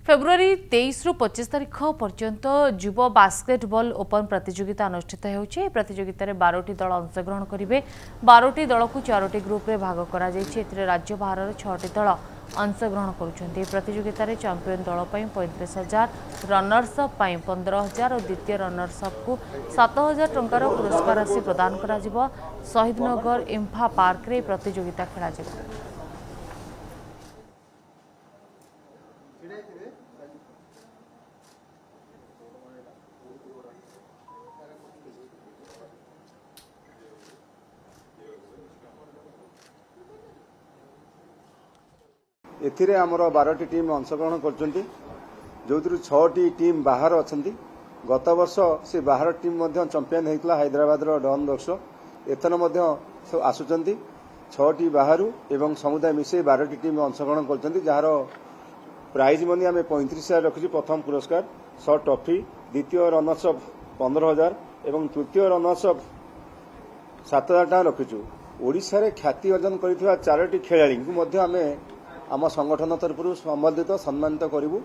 February 23 रु 25 तारिख पर्यंत युव बास्केटबॉल ओपन प्रतियोगिता अनुष्ठित होउछि। प्रतियोगिता रे 12टी दल अंशग्रहण करिवे। 12टी दल को 4टी ग्रुप रे भाग करा जायछि। एथिरे राज्य बाहर 6टी दल अंशग्रहण करुछन्ति। प्रतियोगिता रे चैंपियन दल पई 35,000, रनर्स अप पई 15,000 और द्वितीय रनर्स अप को 7,000 टंकार पुरस्कार राशि प्रदान करा जिवो। शहीदनगर इम्फा पार्क रे प्रतियोगिता खेला जिवो। एथिरे आमर 12टी टीम अंशग्रहण करछन्ती, जोथिरु 6टी टीम बाहर अछन्ती। गत वर्ष से बाहर टीम मध्य चैंपियन हेतला हैदराबाद रो डॉन बॉक्स। एथन मध्य सब आसुचन्ती 6टी बाहरु एवं समुदाय मिसे 12टी टीम अंशग्रहण करछन्ती, जहार प्राइज मनी आमे 35,000 रखिछु। प्रथम पुरस्कार 100 ट्रॉफी, द्वितीय रनर्स अप 15,000 एवं तृतीय रनर्स अप 7,000 टका रखिछु। ओडिसा रे ख्याति अर्जन करिଥିବା 4टी खेलाड़ी को मध्य आमे आम संगठन तरफ सम्मानित करिबु।